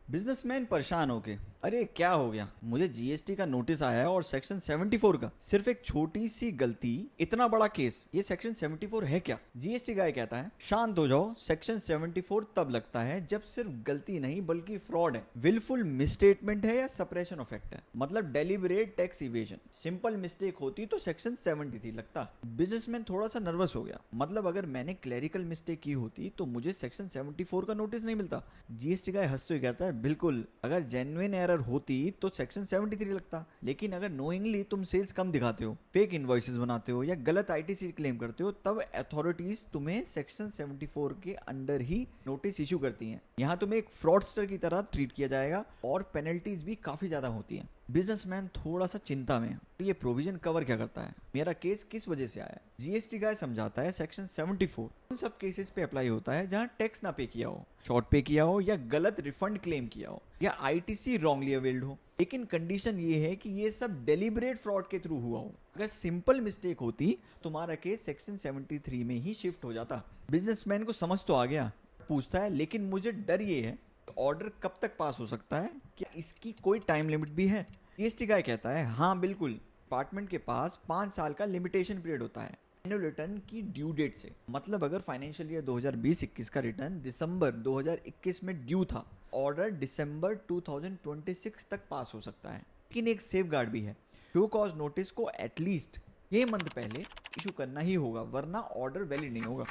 Businessman परेशान होके, अरे क्या हो गया, मुझे जीएसटी का नोटिस आया है और सेक्शन 74 का, सिर्फ एक छोटी सी गलती, इतना बड़ा केस, ये सेक्शन 74 है क्या? जीएसटी गाय कहता है शांत हो जाओ, सेक्शन 74 तब लगता है जब सिर्फ गलती नहीं बल्कि फ्रॉड है, विलफुल मिसस्टेटमेंट है या सप्रेशन ऑफ एक्ट है, मतलब deliberate tax evasion. Simple mistake होती तो सेक्शन 73 लगता। बिजनेसमैन थोड़ा सा नर्वस हो गया, मतलब अगर मैंने क्लरिकल मिस्टेक की होती तो मुझे सेक्शन 74 का नोटिस नहीं मिलता। जीएसटी गाय हंसते हुए कहता है बिल्कुल, अगर जेन्युइन एरर होती तो सेक्शन 73 लगता, लेकिन अगर नोइंगली तुम सेल्स कम दिखाते हो, फेक इनवॉइसेस बनाते हो या गलत आईटीसी क्लेम करते हो, तब अथॉरिटीज तुम्हें सेक्शन 74 के अंडर ही नोटिस इशू करती हैं। यहाँ तुम्हें एक फ्रॉडस्टर की तरह ट्रीट किया जाएगा और पेनल्टीज भी काफी ज्यादा होती हैं। बिजनेसमैन थोड़ा सा चिंता में, तो ये प्रोविजन कवर क्या करता है, मेरा केस किस वजह से आया है? जीएसटी गाय समझाता है सेक्शन 74 उन सब केसेस पे अप्लाई होता है जहां टैक्स ना पे किया हो, शॉर्ट पे किया हो या गलत रिफंड क्लेम किया हो या आईटीसी रॉन्गली अवेल्ड हो। लेकिन कंडीशन ये है कि ये सब डेलिबरेट फ्रॉड के थ्रू हुआ हो। अगर सिंपल मिस्टेक होती तुम्हारा केस सेक्शन 73 में ही शिफ्ट हो जाता। बिजनेसमैन को समझ तो आ गया, पूछता है लेकिन मुझे डर ये है ऑर्डर कब तक पास हो सकता है, क्या इसकी कोई टाइम लिमिट भी है? जीएसटी गाय कहता है हाँ बिल्कुल, डिपार्टमेंट के पास 5 साल का लिमिटेशन पीरियड होता है एनुअल रिटर्न की ड्यू डेट से। मतलब अगर फाइनेंशियल ईयर 2020-21 का रिटर्न दिसंबर 2021 में ड्यू था, ऑर्डर दिसंबर 2026 तक पास हो सकता है। लेकिन एक सेफ गार्ड भी है, शो कॉज नोटिस को एटलीस्ट ये मंथ पहले इशू करना ही होगा, वरना ऑर्डर वैलिड नहीं होगा।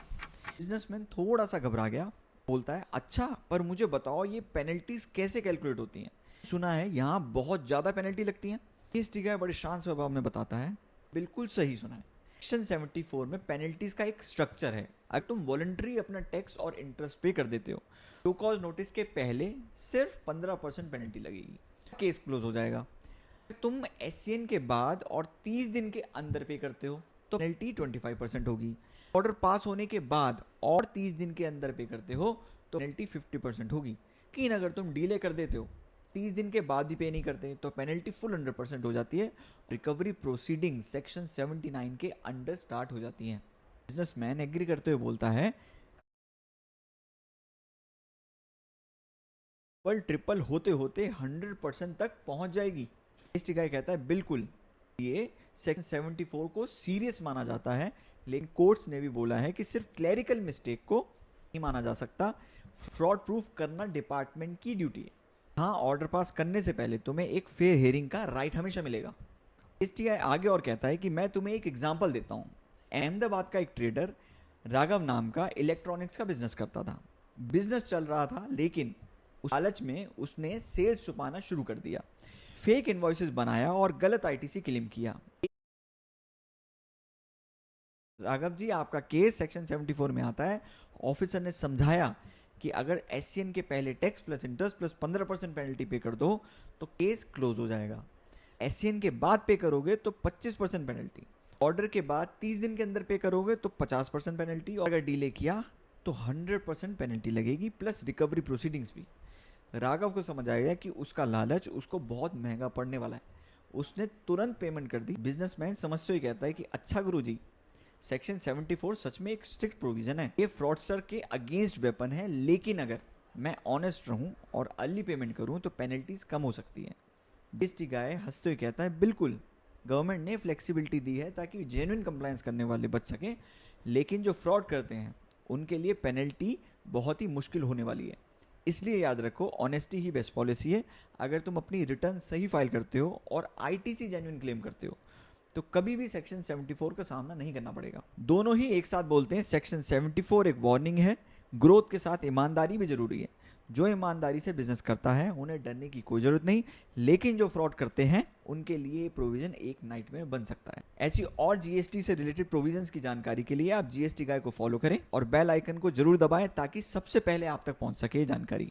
बिजनेसमैन थोड़ा सा घबरा गया, बोलता है अच्छा पर मुझे बताओ ये पेनल्टीज कैसे कैलकुलेट होती हैं? सुना है यहाँ बहुत ज्यादा पेनल्टी लगती हैं। जीएसटी का बड़े शांत स्वभाव में बताता है बिल्कुल सही सुना है, सेक्शन 74 में पेनल्टीज का एक स्ट्रक्चर है। अगर तुम वॉलंटरी अपना टैक्स और इंटरेस्ट पे कर देते हो तो कॉज नोटिस के पहले सिर्फ 15% पेनल्टी लगेगी, केस क्लोज हो जाएगा। तुम एससीएन के बाद और 30 दिन के अंदर पे करते हो तो पेनल्टी 25% होगी। ऑर्डर पास होने के बाद और 30 दिन के अंदर पे करते हो तो पेनल्टी 50% होगी। लेकिन अगर तुम डिले कर देते हो, 30 दिन के बाद भी पे नहीं करते, तो पेनल्टी फुल 100% हो जाती है। रिकवरी प्रोसीडिंग सेक्शन 79 के अंडर स्टार्ट हो जाती हैं। बिजनेसमैन एग्री करते हुए बोलता है पर ट्रिपल होते होते 100% तक पहुंच जाएगी। जीएसटी गाय कहता है बिल्कुल, ये सेक्शन 74 को सीरियस माना जाता है, लेकिन कोर्ट्स ने भी बोला है कि सिर्फ क्लरिकल मिस्टेक को नहीं माना जा सकता, फ्रॉड प्रूफ करना डिपार्टमेंट की ड्यूटी है। हाँ, ऑर्डर पास करने से पहले तुम्हें एक फेयर हियरिंग का राइट हमेशा मिलेगा। एसटीआई आगे और कहता है कि मैं तुम्हें एक एग्जांपल देता हूँ। अहमदाबाद का एक ट्रेडर राघव नाम का इलेक्ट्रॉनिक्स का बिजनेस करता था। बिजनेस चल रहा था, लेकिन उस लालच में उसने सेल्स छुपाना शुरू कर दिया, फेक इनवॉइसेस बनाया और गलत आईटीसी क्लेम किया। राघव जी, आपका केस सेक्शन 74 में आता है। ऑफिसर ने समझाया कि अगर एससीएन के पहले tax plus interest plus 15% penalty पे कर दो तो केस क्लोज हो जाएगा। एससीएन के बाद पे करोगे तो 25% पेनल्टी, ऑर्डर के बाद 30 दिन के अंदर पे करोगे तो 50% पेनल्टी, और अगर डिले किया तो 100% पेनल्टी लगेगी प्लस रिकवरी प्रोसीडिंग्स भी। राघव को समझ आया कि उसका लालच उसको बहुत महंगा पड़ने वाला है। उसने तुरंत पेमेंट कर दी। बिजनेसमैन समझते हुए कहता है कि अच्छा गुरुजी, सेक्शन 74 सच में एक स्ट्रिक्ट प्रोविजन है, ये फ्रॉडस्टर के अगेंस्ट वेपन है, लेकिन अगर मैं ऑनेस्ट रहूं और अर्ली पेमेंट करूं तो पेनल्टीज कम हो सकती है। जीएसटी गाय हंसते हुए कहता है बिल्कुल, गवर्नमेंट ने फ्लेक्सिबिलिटी दी है ताकि जेन्युइन कंप्लायंस करने वाले बच सकें, लेकिन जो फ्रॉड करते हैं उनके लिए पेनल्टी बहुत ही मुश्किल होने वाली है। इसलिए याद रखो, ऑनेस्टी ही बेस्ट पॉलिसी है। अगर तुम अपनी रिटर्न सही फाइल करते हो और आईटीसी जेन्युइन क्लेम करते हो तो कभी भी सेक्शन 74 का सामना नहीं करना पड़ेगा। दोनों ही एक साथ बोलते हैं सेक्शन 74 एक वार्निंग है, ग्रोथ के साथ ईमानदारी भी जरूरी है। जो ईमानदारी से बिजनेस करता है उन्हें डरने की कोई जरूरत नहीं, लेकिन जो फ्रॉड करते हैं उनके लिए प्रोविजन एक नाइट में बन सकता है। ऐसी और जीएसटी से रिलेटेड प्रोविजंस की जानकारी के लिए आप जीएसटी गाय को फॉलो करें और बेल आइकन को जरूर दबाएं ताकि सबसे पहले आप तक पहुंच सके जानकारी।